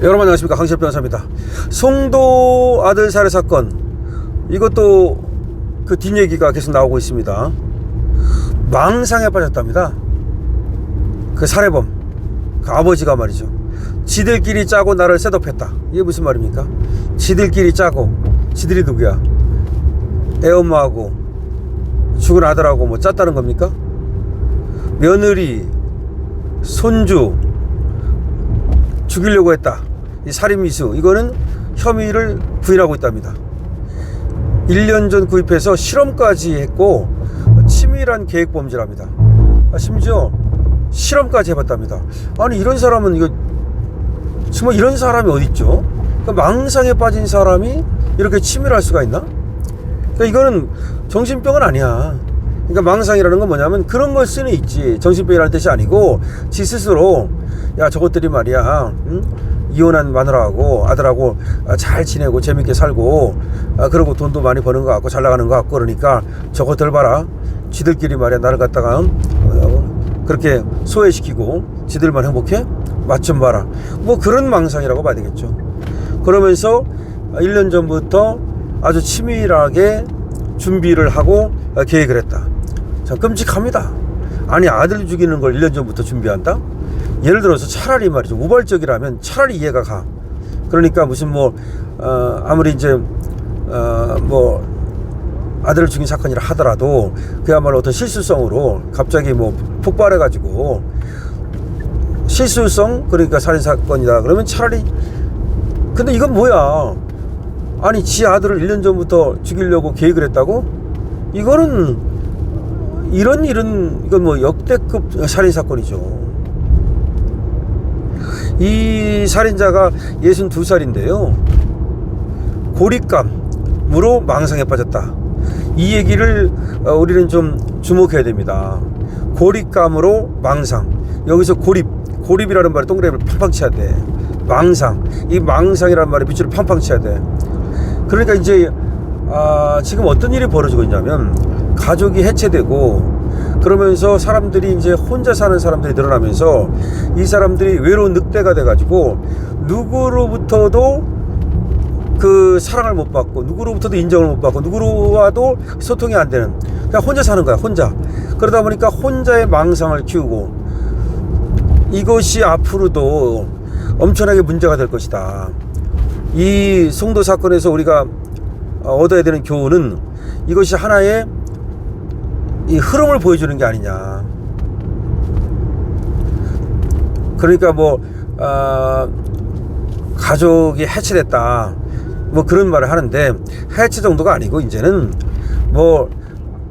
여러분 안녕하십니까, 강시엽 변호사입니다. 송도 아들 살해 사건, 이것도 그 뒷얘기가 계속 나오고 있습니다. 망상에 빠졌답니다. 그 살해범, 그 아버지가 말이죠, 지들끼리 짜고 나를 셋업했다. 이게 무슨 말입니까? 지들끼리 짜고, 지들이 누구야? 애엄마하고 죽은 아들하고 뭐 짰다는 겁니까? 며느리, 손주 죽이려고 했다. 이 살인미수, 이거는 혐의를 부인하고 있답니다. 1년 전 구입해서 실험까지 했고 치밀한 계획범죄랍니다. 심지어 실험까지 해봤답니다. 아니, 이런 사람은, 이거 정말 이런 사람이 어딨죠? 그러니까 망상에 빠진 사람이 이렇게 치밀할 수가 있나? 그러니까 이거는 정신병은 아니야. 그러니까 망상이라는 건 뭐냐면 그런 걸 쓰는 있지, 정신병이라는 뜻이 아니고 지 스스로, 야, 저것들이 말이야, 이혼한 마누라하고 아들하고 잘 지내고 재밌게 살고, 그러고 돈도 많이 버는 것 같고 잘 나가는 것 같고, 그러니까 저것들 봐라, 지들끼리 말이야 나를 갖다가 그렇게 소외시키고 지들만 행복해? 맛 좀 봐라. 뭐 그런 망상이라고 봐야 되겠죠. 그러면서 1년 전부터 아주 치밀하게 준비를 하고 계획을 했다. 참 끔찍합니다. 아니, 아들 죽이는 걸 1년 전부터 준비한다? 예를 들어서 차라리 말이죠, 우발적이라면 차라리 이해가 가. 그러니까 무슨 아무리 이제 아들을 죽인 사건이라 하더라도 그야말로 어떤 실수성으로 갑자기 폭발해가지고 실수성, 그러니까 살인사건이다 그러면 차라리. 근데 이건 뭐야? 아니, 지 아들을 1년 전부터 죽이려고 계획을 했다고? 이거는 이런 일은, 이건 역대급 살인사건이죠. 이 살인자가 62살인데요 고립감으로 망상에 빠졌다. 이 얘기를 우리는 좀 주목해야 됩니다. 고립감으로 망상. 여기서 고립이라는 말에 동그라미를 팡팡 쳐야 돼. 망상, 이 망상이라는 말에 밑줄을 팡팡 쳐야 돼. 그러니까 이제 지금 어떤 일이 벌어지고 있냐면, 가족이 해체되고 그러면서 사람들이 이제 혼자 사는 사람들이 늘어나면서 이 사람들이 외로운 늑대가 돼가지고 누구로부터도 그 사랑을 못 받고 누구로부터도 인정을 못 받고 누구와도 소통이 안 되는, 그냥 혼자 사는 거야, 혼자. 그러다 보니까 혼자의 망상을 키우고, 이것이 앞으로도 엄청나게 문제가 될 것이다. 이 송도 사건에서 우리가 얻어야 되는 교훈은 이것이 하나의 이 흐름을 보여주는 게 아니냐. 그러니까 가족이 해체됐다, 그런 말을 하는데, 해체 정도가 아니고 이제는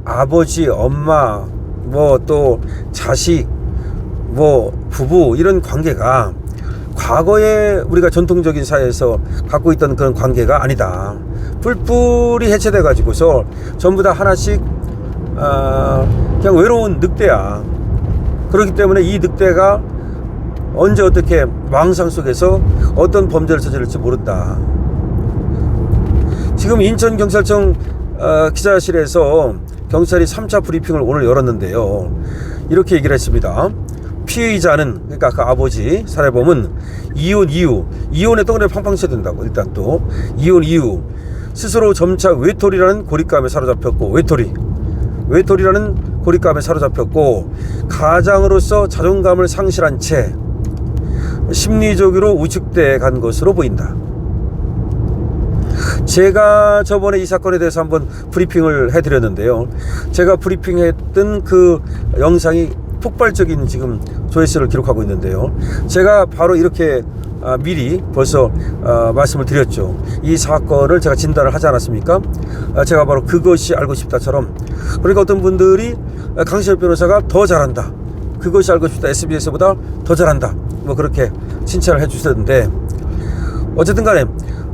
아버지, 엄마, 또 자식, 부부, 이런 관계가 과거에 우리가 전통적인 사회에서 갖고 있던 그런 관계가 아니다. 뿔뿔이 해체돼 가지고서 전부 다 하나씩 그냥 외로운 늑대야. 그렇기 때문에 이 늑대가 언제 어떻게 망상 속에서 어떤 범죄를 저지를지 모른다. 지금 인천경찰청 기자실에서 경찰이 3차 브리핑을 오늘 열었는데요, 이렇게 얘기를 했습니다. 피의자는, 그러니까 그 아버지 살해범은 이혼에 동그라미 팡팡 쳐야 된다고. 일단 또 이혼 이후 스스로 점차 외톨이라는 고립감에 사로잡혔고, 외톨이라는 고립감에 사로잡혔고, 가장으로서 자존감을 상실한 채 심리적으로 우측돼 간 것으로 보인다. 제가 저번에 이 사건에 대해서 한번 브리핑을 해드렸는데요, 제가 브리핑했던 그 영상이 폭발적인 지금 조회수를 기록하고 있는데요, 제가 바로 이렇게 미리 벌써 말씀을 드렸죠. 이 사건을 제가 진단을 하지 않았습니까? 제가 바로 그것이 알고 싶다처럼. 그러니까 어떤 분들이 강시엽 변호사가 더 잘한다, 그것이 알고 싶다 SBS보다 더 잘한다, 그렇게 칭찬을 해주셨는데, 어쨌든 간에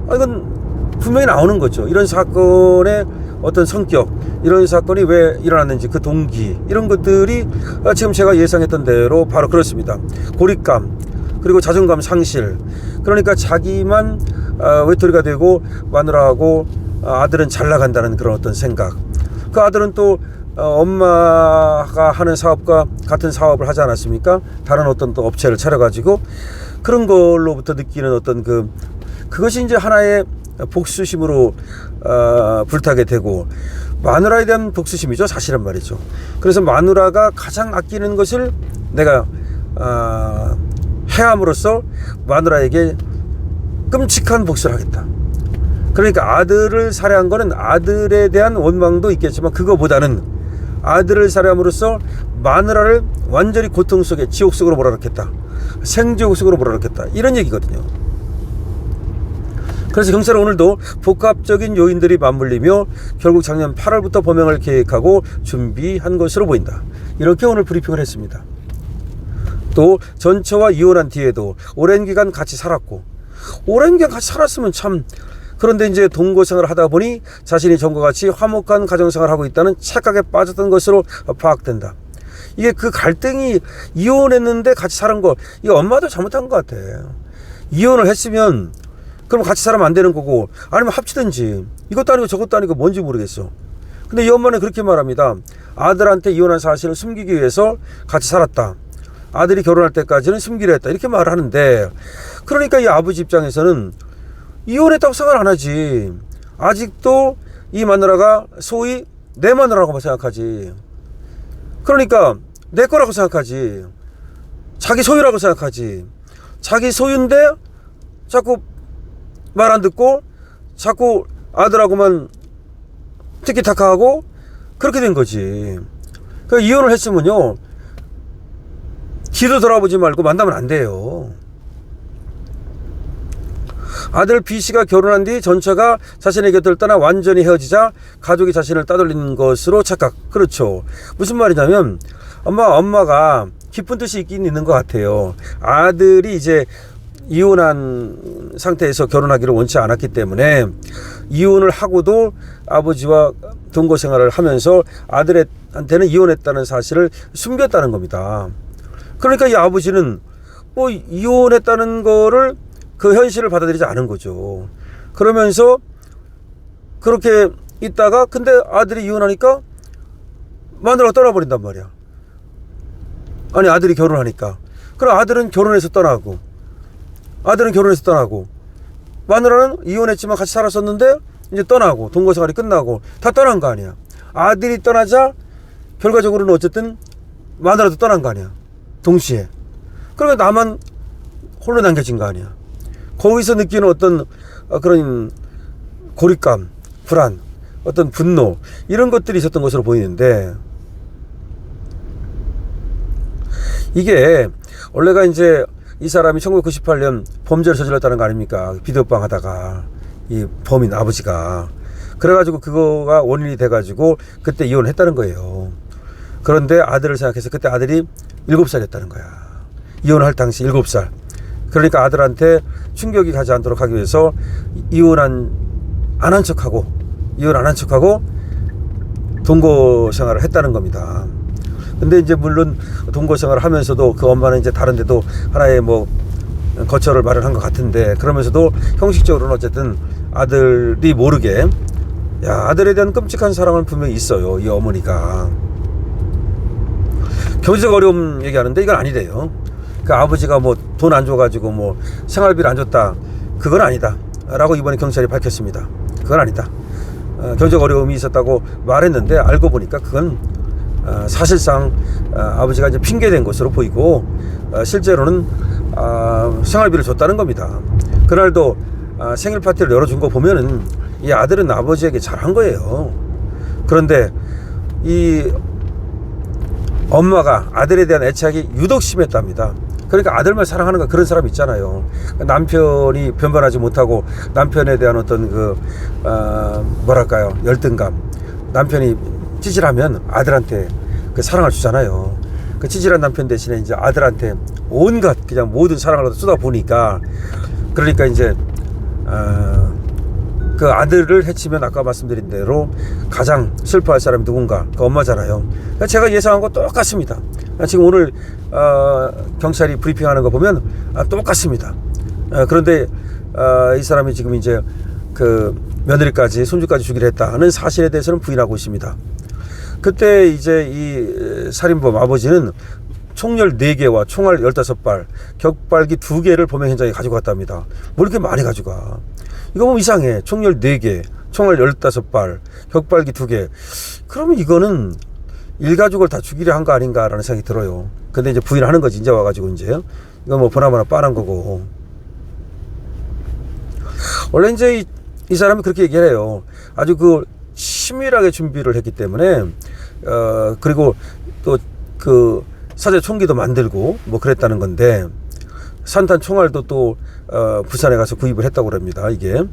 이건 분명히 나오는 거죠. 이런 사건의 어떤 성격, 이런 사건이 왜 일어났는지 그 동기, 이런 것들이 지금 제가 예상했던 대로 바로 그렇습니다. 고립감, 그리고 자존감 상실. 그러니까 자기만 외톨이가 되고 마누라하고 아들은 잘 나간다는 그런 어떤 생각. 그 아들은 또 엄마가 하는 사업과 같은 사업을 하지 않았습니까? 다른 어떤 또 업체를 차려가지고 그런 걸로부터 느끼는 어떤 그것이 이제 하나의 복수심으로 불타게 되고, 마누라에 대한 복수심이죠, 사실은 말이죠. 그래서 마누라가 가장 아끼는 것을 내가 해함으로써 마누라에게 끔찍한 복수를 하겠다. 그러니까 아들을 살해한 거는 아들에 대한 원망도 있겠지만, 그거보다는 아들을 살해함으로써 마누라를 완전히 고통 속에 지옥 속으로 몰아넣겠다, 생지옥 속으로 몰아넣겠다, 이런 얘기거든요. 그래서 경찰은 오늘도 복합적인 요인들이 맞물리며 결국 작년 8월부터 범행을 계획하고 준비한 것으로 보인다, 이렇게 오늘 브리핑을 했습니다. 또 전처와 이혼한 뒤에도 오랜 기간 같이 살았고, 오랜 기간 같이 살았으면 참, 그런데 이제 동거생활을 하다 보니 자신이 전과 같이 화목한 가정생활을 하고 있다는 착각에 빠졌던 것으로 파악된다. 이게 그 갈등이, 이혼했는데 같이 사는 거, 이거 엄마도 잘못한 것 같아. 이혼을 했으면 그럼 같이 살면 안 되는 거고, 아니면 합치든지. 이것도 아니고 저것도 아니고 뭔지 모르겠어. 근데 이 엄마는 그렇게 말합니다. 아들한테 이혼한 사실을 숨기기 위해서 같이 살았다, 아들이 결혼할 때까지는 숨기려 했다, 이렇게 말을 하는데, 그러니까 이 아버지 입장에서는 이혼했다고 생각을 안 하지. 아직도 이 마누라가 소위 내 마누라라고 생각하지. 그러니까 내 거라고 생각하지. 자기 소유라고 생각하지. 자기 소유인데 자꾸 말 안 듣고 자꾸 아들하고만 티키타카하고 그렇게 된 거지. 그러니까 이혼을 했으면요, 뒤도 돌아보지 말고 만나면 안 돼요. 아들 B씨가 결혼한 뒤 전처가 자신의 곁을 떠나 완전히 헤어지자 가족이 자신을 따돌린 것으로 착각. 그렇죠. 무슨 말이냐면, 엄마가 깊은 뜻이 있긴 있는 것 같아요. 아들이 이제 이혼한 상태에서 결혼하기를 원치 않았기 때문에 이혼을 하고도 아버지와 동거 생활을 하면서 아들한테는 이혼했다는 사실을 숨겼다는 겁니다. 그러니까 이 아버지는 뭐 이혼했다는 거를, 그 현실을 받아들이지 않은 거죠. 그러면서 그렇게 있다가, 근데 아들이 이혼하니까 마누라가 떠나버린단 말이야. 아니, 아들이 결혼하니까. 그럼 아들은 결혼해서 떠나고, 마누라는 이혼했지만 같이 살았었는데 이제 떠나고, 동거생활이 끝나고 다 떠난 거 아니야. 아들이 떠나자 결과적으로는 어쨌든 마누라도 떠난 거 아니야, 동시에. 그러면 나만 홀로 남겨진 거 아니야. 거기서 느끼는 어떤 그런 고립감, 불안, 어떤 분노, 이런 것들이 있었던 것으로 보이는데, 이게 원래가 이제 이 사람이 1998년 범죄를 저질렀다는 거 아닙니까? 비디오방 하다가 이 범인 아버지가. 그래가지고 그거가 원인이 돼가지고 그때 이혼을 했다는 거예요. 그런데 아들을 생각해서, 그때 아들이 7살이었다는 거야. 이혼할 당시 7살. 그러니까 아들한테 충격이 가지 않도록 하기 위해서 이혼 안 한 척하고 동거 생활을 했다는 겁니다. 근데 이제 물론 동거 생활을 하면서도 그 엄마는 이제 다른 데도 하나의 뭐 거처를 마련한 것 같은데, 그러면서도 형식적으로는 어쨌든 아들이 모르게, 아들에 대한 끔찍한 사랑은 분명히 있어요, 이 어머니가. 경제적 어려움 얘기하는데 이건 아니래요. 그 아버지가 뭐 돈 안 줘가지고 뭐 생활비를 안 줬다, 그건 아니다 라고 이번에 경찰이 밝혔습니다. 그건 아니다. 경제적 어려움이 있었다고 말했는데, 알고 보니까 그건 사실상 아버지가 이제 핑계된 것으로 보이고, 실제로는 생활비를 줬다는 겁니다. 그날도 생일 파티를 열어준 거 보면은 이 아들은 아버지에게 잘한 거예요. 그런데 이 엄마가 아들에 대한 애착이 유독 심했답니다. 그러니까 아들만 사랑하는 거, 그런 사람 있잖아요. 남편이 변변하지 못하고 남편에 대한 어떤 뭐랄까요, 열등감, 남편이 찌질하면 아들한테 그 사랑을 주잖아요. 그 찌질한 남편 대신에 이제 아들한테 온갖 그냥 모든 사랑을 쏟아 보니까, 그러니까 이제 그 아들을 해치면 아까 말씀드린 대로 가장 슬퍼할 사람이 누군가? 그 엄마잖아요. 제가 예상한 거 똑같습니다. 지금 오늘 경찰이 브리핑하는 거 보면 똑같습니다. 그런데 이 사람이 지금 이제 그 며느리까지, 손주까지 주기로 했다는 사실에 대해서는 부인하고 있습니다. 그때 이제 이 살인범 아버지는 총열 4개와 총알 15발, 격발기 2개를 범행 현장에 가지고 갔답니다. 뭐 이렇게 많이 가져가? 이거 뭐 이상해. 총열 4개, 총알 15발, 격발기 2개. 그러면 이거는 일가족을 다 죽이려 한 거 아닌가라는 생각이 들어요. 근데 이제 부인하는 거지. 이제 와가지고 이제 이거 뭐 보나마나 빤한 거고. 원래 이제 이 사람이 그렇게 얘기를 해요. 아주 그 치밀하게 준비를 했기 때문에 그리고 또 그 사제 총기도 만들고 뭐 그랬다는 건데, 산탄 총알도 또 부산에 가서 구입을 했다고 그럽니다. 이게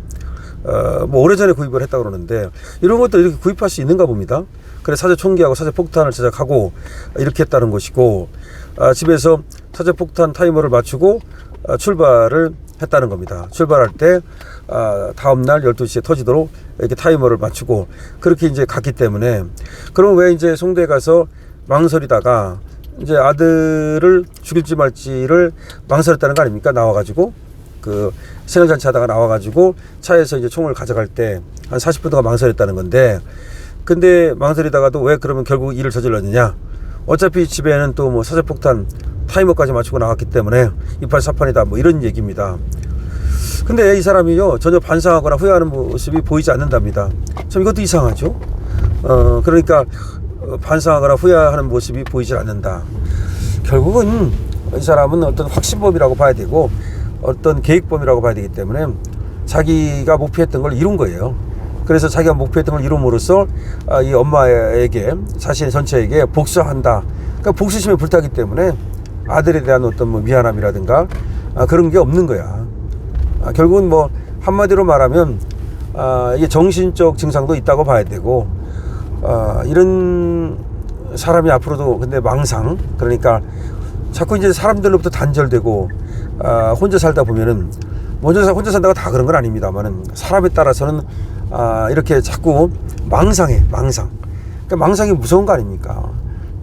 뭐 오래전에 구입을 했다고 그러는데, 이런 것도 이렇게 구입할 수 있는가 봅니다. 그래 사제 총기하고 사제 폭탄을 제작하고 이렇게 했다는 것이고, 집에서 사제 폭탄 타이머를 맞추고 출발을 했다는 겁니다. 출발할 때 다음날 12시에 터지도록 이렇게 타이머를 맞추고 그렇게 이제 갔기 때문에, 그럼 왜 이제 송도에 가서 망설이다가 이제 아들을 죽일지 말지를 망설였다는 거 아닙니까? 나와가지고 그 생일잔치 하다가 나와가지고 차에서 이제 총을 가져갈 때 한 40분 동안 망설였다는 건데, 근데 망설이다가도 왜 그러면 결국 일을 저질렀느냐? 어차피 집에는 또 뭐 사제폭탄 타이머까지 맞추고 나왔기 때문에 이팔사판이다, 뭐 이런 얘기입니다. 근데 이 사람이요, 전혀 반성하거나 후회하는 모습이 보이지 않는답니다. 참 이것도 이상하죠. 그러니까 반성하거나 후회하는 모습이 보이질 않는다. 결국은 이 사람은 어떤 확신범이라고 봐야 되고 어떤 계획범이라고 봐야 되기 때문에 자기가 목표했던 걸 이룬 거예요. 그래서 자기가 목표했던 걸 이룸으로써 이 엄마에게, 자신 전체에게 복수한다. 그러니까 복수심에 불타기 때문에 아들에 대한 어떤 뭐 미안함이라든가 그런 게 없는 거야. 결국은 뭐 한마디로 말하면 이게 정신적 증상도 있다고 봐야 되고, 이런 사람이 앞으로도 근데 망상, 그러니까 자꾸 이제 사람들로부터 단절되고 혼자 살다 보면은, 혼자 산다고 다 그런 건 아닙니다만은 사람에 따라서는 이렇게 자꾸 망상해. 그러니까 망상이 무서운 거 아닙니까?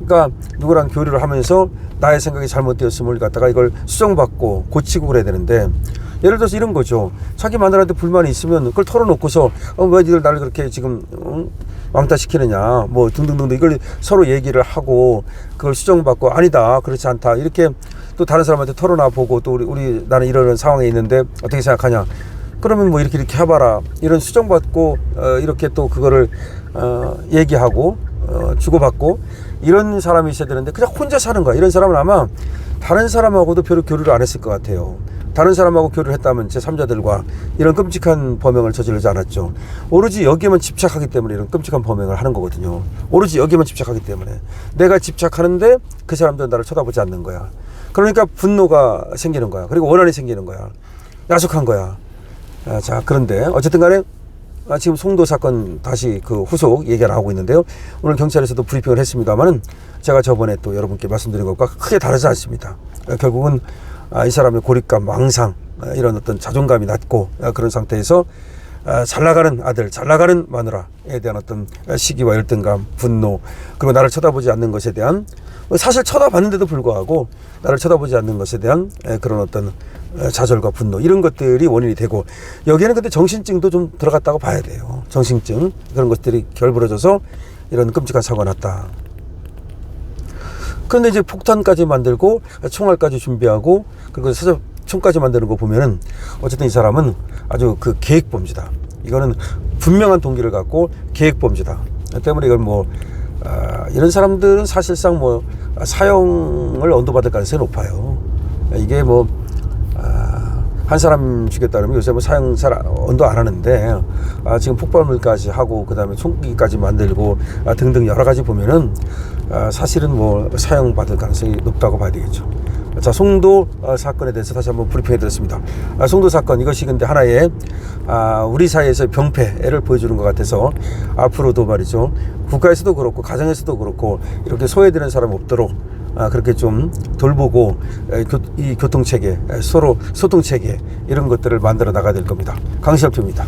그러니까 누구랑 교류를 하면서 나의 생각이 잘못되었음을 갖다가 이걸 수정받고 고치고 그래야 되는데, 예를 들어서 이런 거죠. 자기 마누라한테 불만이 있으면 그걸 털어놓고서 왜 니들 나를 그렇게 지금 왕따시키느냐 뭐 등등등등, 이걸 서로 얘기를 하고 그걸 수정받고, 아니다, 그렇지 않다, 이렇게 또 다른 사람한테 털어놔 보고, 또 우리 나는 이런 상황에 있는데 어떻게 생각하냐, 그러면 뭐 이렇게 해봐라, 이런 수정받고 이렇게 또 그거를 얘기하고 주고받고, 이런 사람이 있어야 되는데 그냥 혼자 사는 거야. 이런 사람은 아마 다른 사람하고도 별로 교류를 안 했을 것 같아요. 다른 사람하고 교류를 했다면 제3자들과 이런 끔찍한 범행을 저지르지 않았죠. 오로지 여기에만 집착하기 때문에 이런 끔찍한 범행을 하는 거거든요. 오로지 여기에만 집착하기 때문에. 내가 집착하는데 그 사람들은 나를 쳐다보지 않는 거야. 그러니까 분노가 생기는 거야. 그리고 원한이 생기는 거야. 야속한 거야. 자, 그런데 어쨌든 간에 지금 송도 사건 다시 그 후속 얘기가 나오고 있는데요. 오늘 경찰에서도 브리핑을 했습니다만은 제가 저번에 또 여러분께 말씀드린 것과 크게 다르지 않습니다. 결국은 이 사람의 고립감, 망상, 이런 어떤 자존감이 낮고 그런 상태에서 잘 나가는 아들, 잘 나가는 마누라에 대한 어떤 시기와 열등감, 분노, 그리고 나를 쳐다보지 않는 것에 대한, 사실 쳐다봤는데도 불구하고 나를 쳐다보지 않는 것에 대한 그런 어떤 좌절과 분노, 이런 것들이 원인이 되고, 여기에는 근데 정신증도 좀 들어갔다고 봐야 돼요. 정신증, 그런 것들이 결부러져서 이런 끔찍한 사고가 났다. 그런데 이제 폭탄까지 만들고 총알까지 준비하고 그리고 총까지 만드는 거 보면은 어쨌든 이 사람은 아주 그 계획범죄다. 이거는 분명한 동기를 갖고 계획범죄다. 때문에 이걸 뭐 이런 사람들은 사실상 뭐 사형을 언도받을 가능성이 높아요. 이게 뭐 한 사람 죽였다 그러면 요새 뭐 사형 잘 언도 안 하는데, 지금 폭발물까지 하고 그다음에 총기까지 만들고 등등 여러 가지 보면은 사실은 뭐 사형 받을 가능성이 높다고 봐야 되겠죠. 자, 송도 사건에 대해서 다시 한번 브리핑해 드렸습니다. 송도 사건, 이것이 근데 하나의 우리 사회에서 병폐를 보여주는 것 같아서 앞으로도 말이죠, 국가에서도 그렇고 가정에서도 그렇고 이렇게 소외되는 사람 없도록 그렇게 좀 돌보고 이 교통체계, 서로 소통체계, 이런 것들을 만들어 나가야 될 겁니다. 강시엽표입니다.